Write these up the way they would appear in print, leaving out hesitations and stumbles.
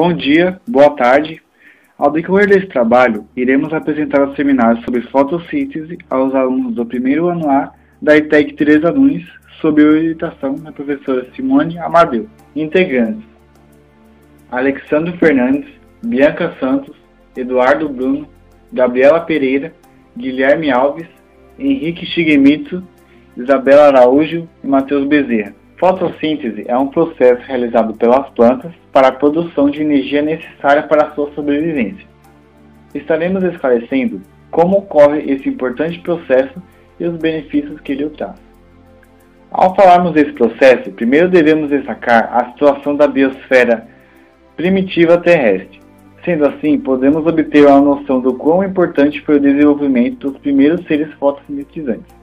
Bom dia, boa tarde. Ao decorrer desse trabalho, iremos apresentar o seminário sobre fotossíntese aos alunos do primeiro ano A da ETEC Tereza Nunes, sob orientação da professora Simone Amadeu. Integrantes: Alexandre Fernandes, Bianca Santos, Eduardo Bruno, Gabriela Pereira, Guilherme Alves, Henrique Shigemitsu, Isabela Araújo e Matheus Bezerra. Fotossíntese é um processo realizado pelas plantas para a produção de energia necessária para a sua sobrevivência. Estaremos esclarecendo como ocorre esse importante processo e os benefícios que ele traz. Ao falarmos desse processo, primeiro devemos destacar a situação da biosfera primitiva terrestre. Sendo assim, podemos obter uma noção do quão importante foi o desenvolvimento dos primeiros seres fotossintetizantes.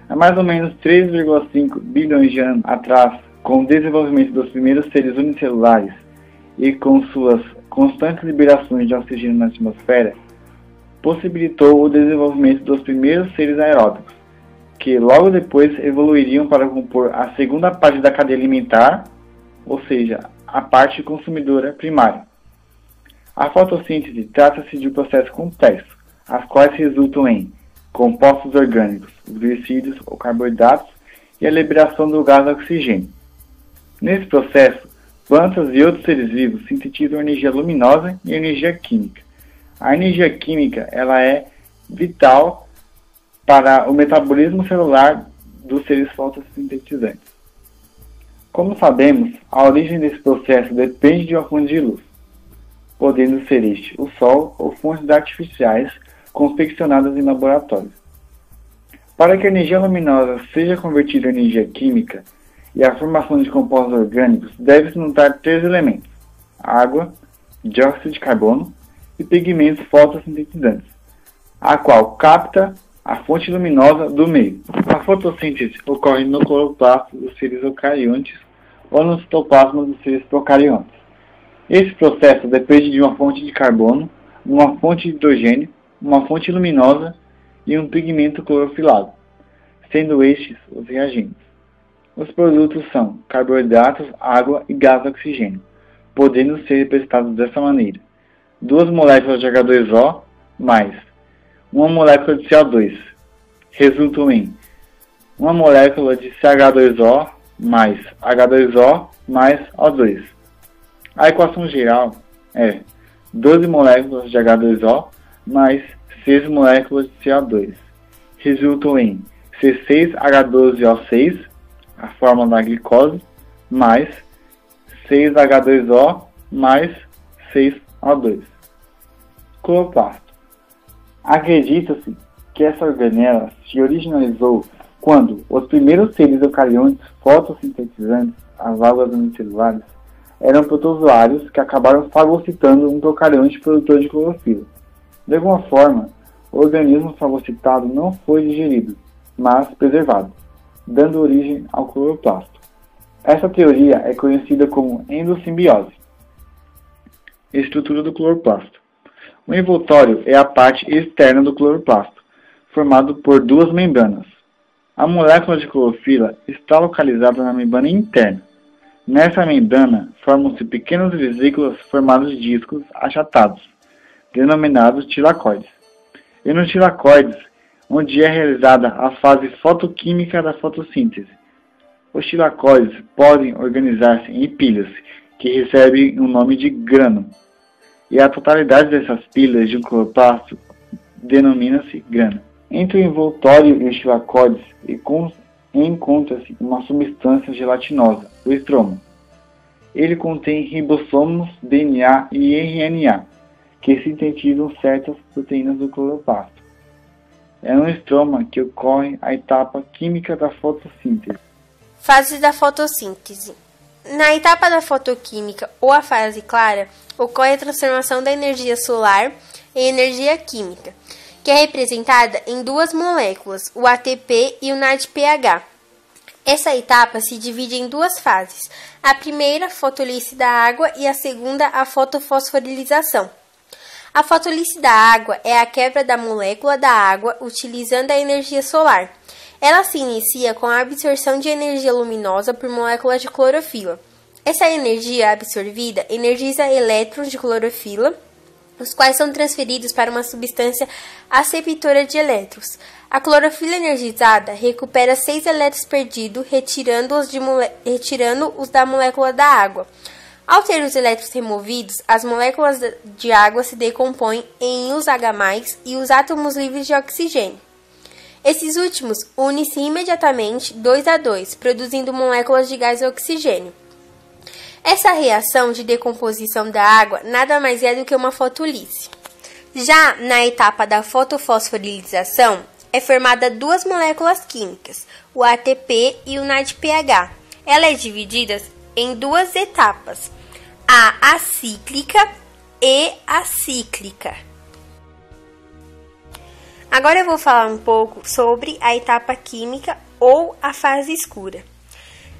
Há mais ou menos 3,5 bilhões de anos atrás, com o desenvolvimento dos primeiros seres unicelulares e com suas constantes liberações de oxigênio na atmosfera, possibilitou o desenvolvimento dos primeiros seres aeróbicos, que logo depois evoluiriam para compor a segunda parte da cadeia alimentar, ou seja, a parte consumidora primária. A fotossíntese trata-se de um processo complexo, as quais resultam em compostos orgânicos, glicídios ou carboidratos e a liberação do gás oxigênio. Nesse processo, plantas e outros seres vivos sintetizam energia luminosa e energia química. A energia química ela é vital para o metabolismo celular dos seres fotossintetizantes. Como sabemos, a origem desse processo depende de uma fonte de luz, podendo ser este o Sol ou fontes artificiais confeccionadas em laboratórios. Para que a energia luminosa seja convertida em energia química e a formação de compostos orgânicos, deve-se notar 3 elementos: água, dióxido de carbono e pigmentos fotossintetizantes, a qual capta a fonte luminosa do meio. A fotossíntese ocorre no cloroplasto dos seres eucariontes ou no citoplasma dos seres procariontes. Esse processo depende de uma fonte de carbono, uma fonte de hidrogênio, uma fonte luminosa e um pigmento clorofilado, sendo estes os reagentes. Os produtos são carboidratos, água e gás oxigênio, podendo ser representados dessa maneira: 2 moléculas de H2O mais 1 molécula de CO2 resultam em 1 molécula de CH2O mais H2O mais O2. A equação geral é 12 moléculas de H2O mais 6 moléculas de CO2 resultam em C6H12O6, a fórmula da glicose, mais 6H2O mais 6O2. Cloroplasto. Acredita-se que essa organela se originalizou quando os primeiros seres eucariontes fotossintetizantes, as algas unicelulares, eram protozoários que acabaram fagocitando um procarionte produtor de clorofila. De alguma forma, o organismo fagocitado não foi digerido, mas preservado, dando origem ao cloroplasto. Essa teoria é conhecida como endossimbiose. Estrutura do cloroplasto. O envoltório é a parte externa do cloroplasto, formado por 2 membranas. A molécula de clorofila está localizada na membrana interna. Nessa membrana formam-se pequenas vesículas formadas de discos achatados, denominados tilacoides. E nos tilacoides, onde é realizada a fase fotoquímica da fotossíntese. Os tilacoides podem organizar-se em pilhas, que recebem o nome de grano. E a totalidade dessas pilhas de um cloroplasto denomina-se grano. Entre o envoltório e os tilacoides encontra-se uma substância gelatinosa, o estroma. Ele contém ribossomos, DNA e RNA, que sintetizam certas proteínas do cloroplasto. É no estroma que ocorre a etapa química da fotossíntese. Fase da fotossíntese. Na etapa da fotoquímica, ou a fase clara, ocorre a transformação da energia solar em energia química, que é representada em 2 moléculas, o ATP e o NADPH. Essa etapa se divide em 2 fases. A primeira, a fotolíse da água, e a segunda, a fotofosforilação. A fotolíse da água é a quebra da molécula da água utilizando a energia solar. Ela se inicia com a absorção de energia luminosa por moléculas de clorofila. Essa energia absorvida energiza elétrons de clorofila, os quais são transferidos para uma substância aceptora de elétrons. A clorofila energizada recupera 6 elétrons perdidos, retirando-os da molécula da água. Ao ter os elétrons removidos, as moléculas de água se decompõem em os H+, e os átomos livres de oxigênio. Esses últimos unem-se imediatamente 2 a 2, produzindo moléculas de gás e oxigênio. Essa reação de decomposição da água nada mais é do que uma fotolíse. Já na etapa da fotofosforilização, é formada 2 moléculas químicas, o ATP e o NADPH. Ela é dividida em 2 etapas, a acíclica e a cíclica. Agora eu vou falar um pouco sobre a etapa química ou a fase escura.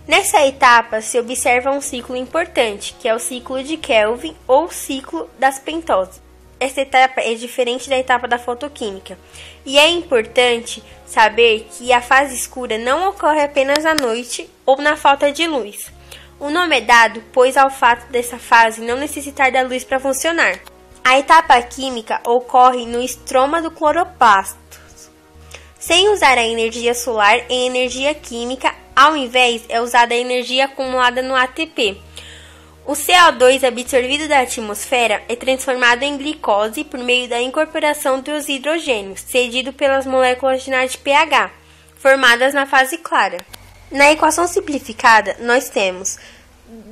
Nessa etapa se observa um ciclo importante, que é o ciclo de Kelvin ou ciclo das pentoses. Essa etapa é diferente da etapa da fotoquímica. E é importante saber que a fase escura não ocorre apenas à noite ou na falta de luz. O nome é dado pois ao fato dessa fase não necessitar da luz para funcionar. A etapa química ocorre no estroma do cloroplasto, sem usar a energia solar em energia química, ao invés é usada a energia acumulada no ATP. O CO2 absorvido da atmosfera é transformado em glicose por meio da incorporação dos hidrogênios, cedido pelas moléculas de NADPH, formadas na fase clara. Na equação simplificada, nós temos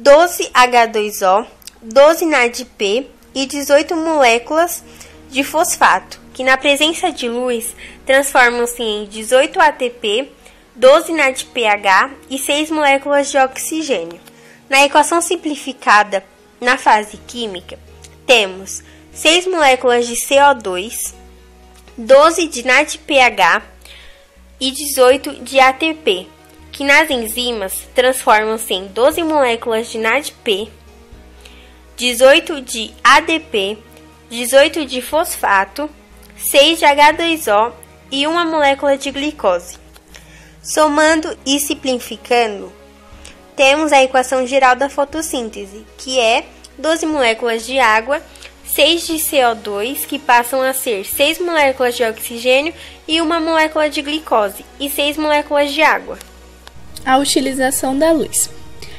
12H2O, 12 NADP e 18 moléculas de fosfato, que na presença de luz transformam-se em 18 ATP, 12 NADPH e 6 moléculas de oxigênio. Na equação simplificada, na fase química, temos 6 moléculas de CO2, 12 de NADPH e 18 de ATP, que nas enzimas transformam-se em 12 moléculas de NADP, 18 de ADP, 18 de fosfato, 6 de H2O e uma molécula de glicose. Somando e simplificando, temos a equação geral da fotossíntese, que é 12 moléculas de água, 6 de CO2, que passam a ser 6 moléculas de oxigênio e uma molécula de glicose, e 6 moléculas de água. A utilização da luz.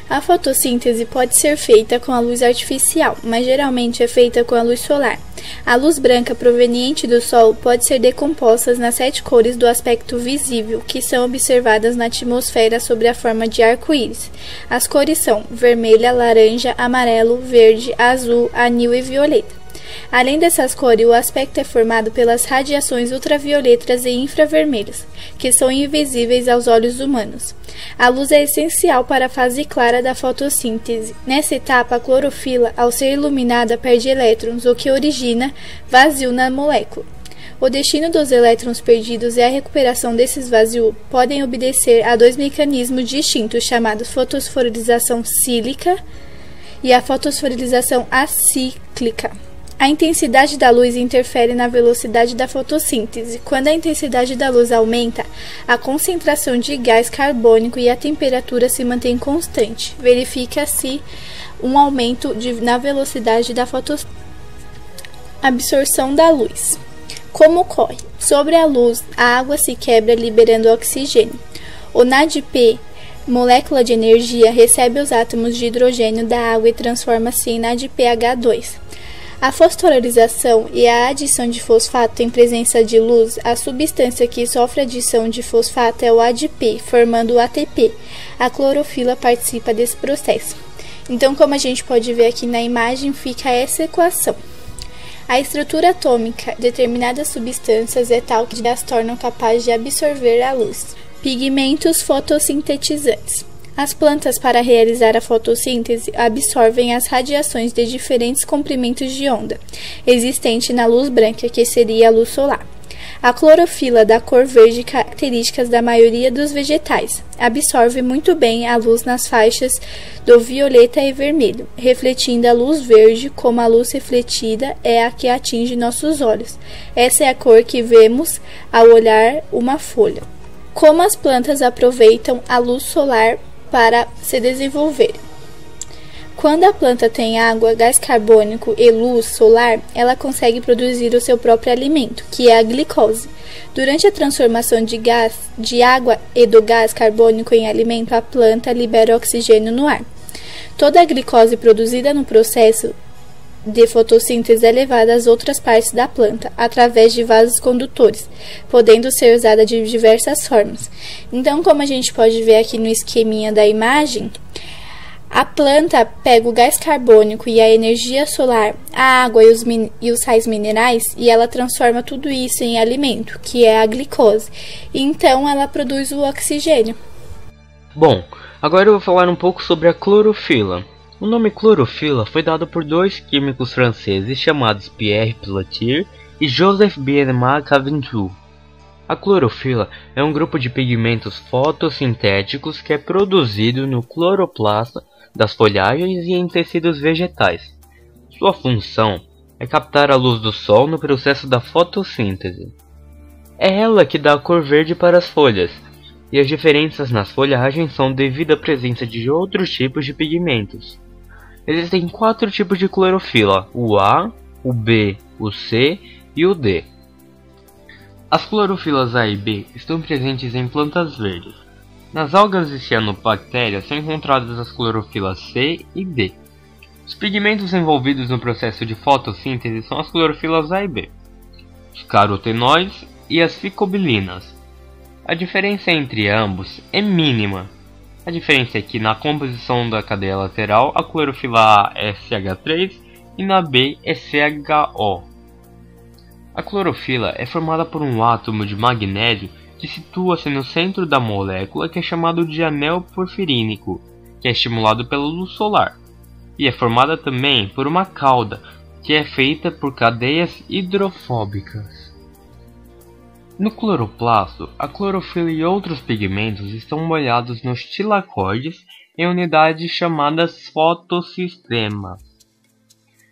A fotossíntese pode ser feita com a luz artificial, mas geralmente é feita com a luz solar. A luz branca proveniente do Sol pode ser decomposta nas 7 cores do aspecto visível, que são observadas na atmosfera sob a forma de arco-íris. As cores são vermelha, laranja, amarelo, verde, azul, anil e violeta. Além dessas cores, o aspecto é formado pelas radiações ultravioletas e infravermelhas, que são invisíveis aos olhos humanos. A luz é essencial para a fase clara da fotossíntese. Nessa etapa, a clorofila, ao ser iluminada, perde elétrons, o que origina vazio na molécula. O destino dos elétrons perdidos e a recuperação desses vazios podem obedecer a 2 mecanismos distintos chamados fotosforização cíclica e a fotosforização acíclica. A intensidade da luz interfere na velocidade da fotossíntese. Quando a intensidade da luz aumenta, a concentração de gás carbônico e a temperatura se mantém constante. Verifica-se um aumento na velocidade da fotossíntese. Absorção da luz. Como ocorre? Sobre a luz, a água se quebra liberando oxigênio. O NADP, molécula de energia, recebe os átomos de hidrogênio da água e transforma-se em NADPH2. A fosforilação e a adição de fosfato em presença de luz, a substância que sofre adição de fosfato é o ADP, formando o ATP. A clorofila participa desse processo. Então, como a gente pode ver aqui na imagem, fica essa equação. A estrutura atômica de determinadas substâncias é tal que as tornam capazes de absorver a luz. Pigmentos fotossintetizantes. As plantas, para realizar a fotossíntese, absorvem as radiações de diferentes comprimentos de onda, existente na luz branca, que seria a luz solar. A clorofila, da cor verde, características da maioria dos vegetais, absorve muito bem a luz nas faixas do violeta e vermelho, refletindo a luz verde, como a luz refletida é a que atinge nossos olhos. Essa é a cor que vemos ao olhar uma folha. Como as plantas aproveitam a luz solar para se desenvolver. Quando a planta tem água, gás carbônico e luz solar, ela consegue produzir o seu próprio alimento, que é a glicose. Durante a transformação de água e do gás carbônico em alimento, a planta libera oxigênio no ar. Toda a glicose produzida no processo de fotossíntese é levada às outras partes da planta, através de vasos condutores, podendo ser usada de diversas formas. Então, como a gente pode ver aqui no esqueminha da imagem, a planta pega o gás carbônico e a energia solar, a água e os sais minerais, e ela transforma tudo isso em alimento, que é a glicose. Então, ela produz o oxigênio. Bom, agora eu vou falar um pouco sobre a clorofila. O nome clorofila foi dado por dois químicos franceses chamados Pierre Pelletier e Joseph Biermann Cavendish. A clorofila é um grupo de pigmentos fotossintéticos que é produzido no cloroplasto das folhagens e em tecidos vegetais. Sua função é captar a luz do sol no processo da fotossíntese. É ela que dá a cor verde para as folhas, e as diferenças nas folhagens são devido à presença de outros tipos de pigmentos. Existem 4 tipos de clorofila: o A, o B, o C e o D. As clorofilas A e B estão presentes em plantas verdes. Nas algas e cianobactérias são encontradas as clorofilas C e D. Os pigmentos envolvidos no processo de fotossíntese são as clorofilas A e B, os carotenoides e as ficobilinas. A diferença entre ambos é mínima. A diferença é que na composição da cadeia lateral a clorofila A é CH3 e na B é CHO. A clorofila é formada por um átomo de magnésio que situa-se no centro da molécula, que é chamado de anel porfirínico, que é estimulado pela luz solar, e é formada também por uma cauda, que é feita por cadeias hidrofóbicas. No cloroplasto, a clorofila e outros pigmentos estão molhados nos tilacoides em unidades chamadas fotossistema.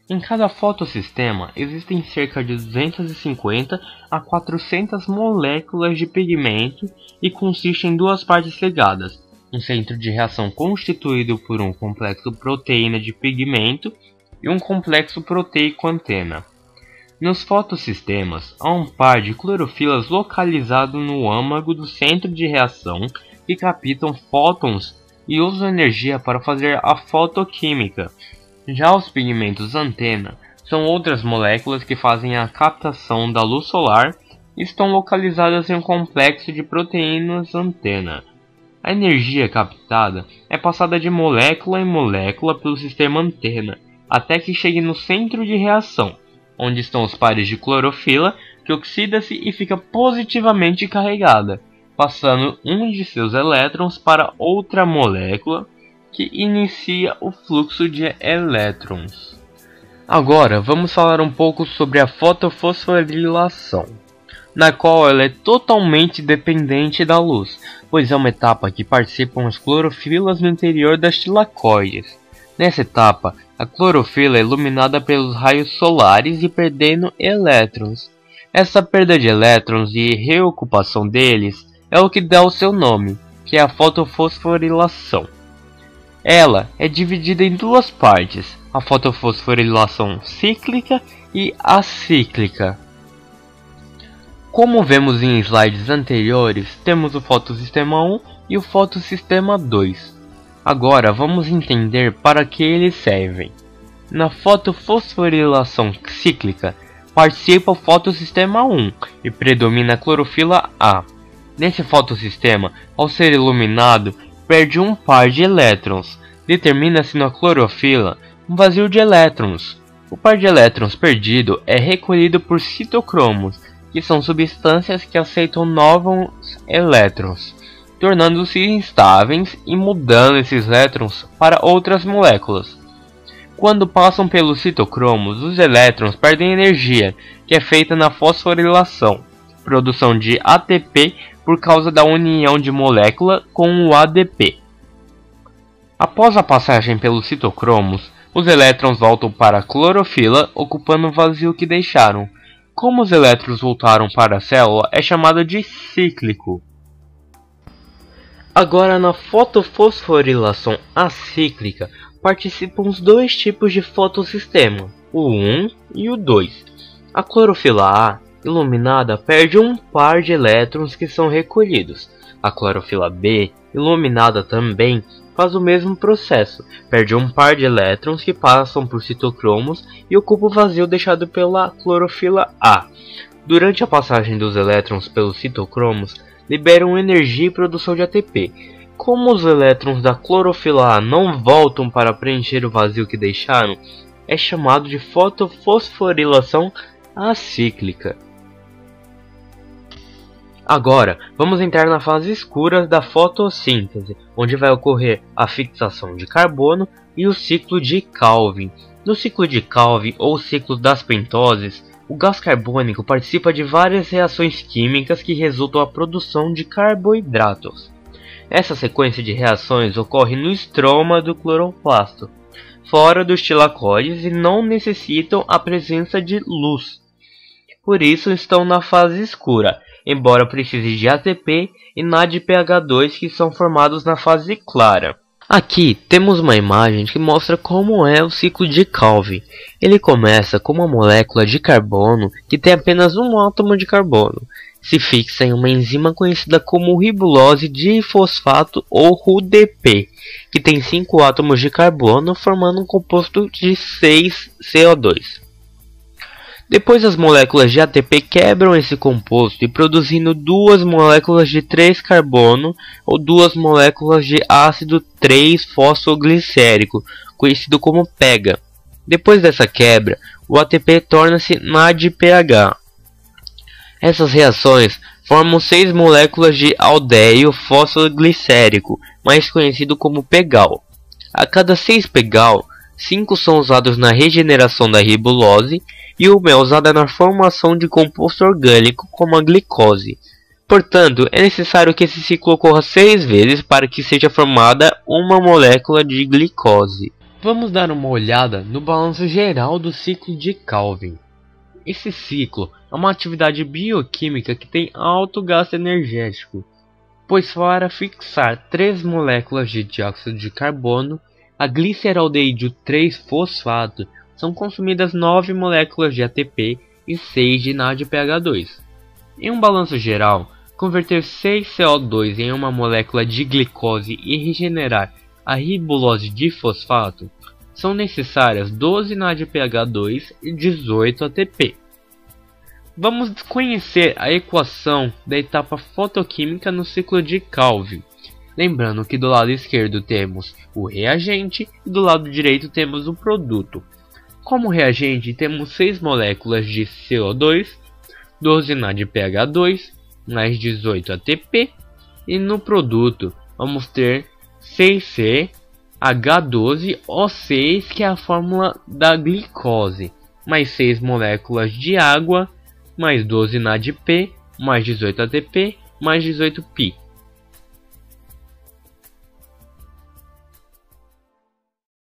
Em cada fotossistema existem cerca de 250 a 400 moléculas de pigmento e consiste em duas partes ligadas, um centro de reação constituído por um complexo proteína de pigmento e um complexo proteico-antena. Nos fotossistemas, há um par de clorofilas localizado no âmago do centro de reação que captam fótons e usam energia para fazer a fotoquímica. Já os pigmentos antena são outras moléculas que fazem a captação da luz solar e estão localizadas em um complexo de proteínas antena. A energia captada é passada de molécula em molécula pelo sistema antena até que chegue no centro de reação, onde estão os pares de clorofila, que oxida-se e fica positivamente carregada, passando um de seus elétrons para outra molécula, que inicia o fluxo de elétrons. Agora vamos falar um pouco sobre a fotofosforilação, na qual ela é totalmente dependente da luz, pois é uma etapa que participam as clorofilas no interior das tilacoides. Nessa etapa, a clorofila é iluminada pelos raios solares e perdendo elétrons. Essa perda de elétrons e reocupação deles é o que dá o seu nome, que é a fotofosforilação. Ela é dividida em duas partes, a fotofosforilação cíclica e acíclica. Como vemos em slides anteriores, temos o fotossistema 1 e o fotossistema 2. Agora vamos entender para que eles servem. Na fotofosforilação cíclica, participa o fotossistema 1 e predomina a clorofila A. Nesse fotossistema, ao ser iluminado, perde um par de elétrons. Determina-se na clorofila um vazio de elétrons. O par de elétrons perdido é recolhido por citocromos, que são substâncias que aceitam novos elétrons, tornando-se instáveis e mudando esses elétrons para outras moléculas. Quando passam pelos citocromos, os elétrons perdem energia, que é feita na fosforilação, produção de ATP por causa da união de molécula com o ADP. Após a passagem pelos citocromos, os elétrons voltam para a clorofila, ocupando o vazio que deixaram. Como os elétrons voltaram para a célula, é chamado de cíclico. Agora, na fotofosforilação acíclica, participam os dois tipos de fotossistema, o 1 e o 2. A clorofila A, iluminada, perde um par de elétrons que são recolhidos. A clorofila B, iluminada também, faz o mesmo processo, perde um par de elétrons que passam por citocromos e ocupa o vazio deixado pela clorofila A. Durante a passagem dos elétrons pelos citocromos, liberam energia e produção de ATP. Como os elétrons da clorofila A não voltam para preencher o vazio que deixaram, é chamado de fotofosforilação acíclica. Agora, vamos entrar na fase escura da fotossíntese, onde vai ocorrer a fixação de carbono e o ciclo de Calvin. No ciclo de Calvin, ou ciclo das pentoses, o gás carbônico participa de várias reações químicas que resultam na produção de carboidratos. Essa sequência de reações ocorre no estroma do cloroplasto, fora dos tilacoides, e não necessitam a presença de luz. Por isso estão na fase escura, embora precise de ATP e NADPH2 que são formados na fase clara. Aqui temos uma imagem que mostra como é o ciclo de Calvin. Ele começa com uma molécula de carbono que tem apenas um átomo de carbono. Se fixa em uma enzima conhecida como ribulose difosfato ou RUDP, que tem 5 átomos de carbono formando um composto de 6CO2. Depois as moléculas de ATP quebram esse composto e produzindo 2 moléculas de 3 carbono ou 2 moléculas de ácido 3-fosfoglicérico, conhecido como PEGA. Depois dessa quebra, o ATP torna-se NADPH. Essas reações formam 6 moléculas de aldéio fosfoglicérico, mais conhecido como PEGAL. A cada 6 PEGAL, 5 são usados na regeneração da ribulose e uma é usada na formação de composto orgânico como a glicose. Portanto, é necessário que esse ciclo ocorra 6 vezes para que seja formada uma molécula de glicose. Vamos dar uma olhada no balanço geral do ciclo de Calvin. Esse ciclo é uma atividade bioquímica que tem alto gasto energético, pois para fixar 3 moléculas de dióxido de carbono, a gliceraldeído 3-fosfato, são consumidas 9 moléculas de ATP e 6 de NADPH2. Em um balanço geral, converter 6 CO2 em uma molécula de glicose e regenerar a ribulose difosfato, são necessárias 12 NADPH2 e 18 ATP. Vamos conhecer a equação da etapa fotoquímica no ciclo de Calvin. Lembrando que do lado esquerdo temos o reagente e do lado direito temos o produto. Como reagente temos 6 moléculas de CO2, 12 NADPH2, mais 18 ATP, e no produto vamos ter 6C H12O6, que é a fórmula da glicose, mais 6 moléculas de água, mais 12 NADP, mais 18 ATP, mais 18 Pi.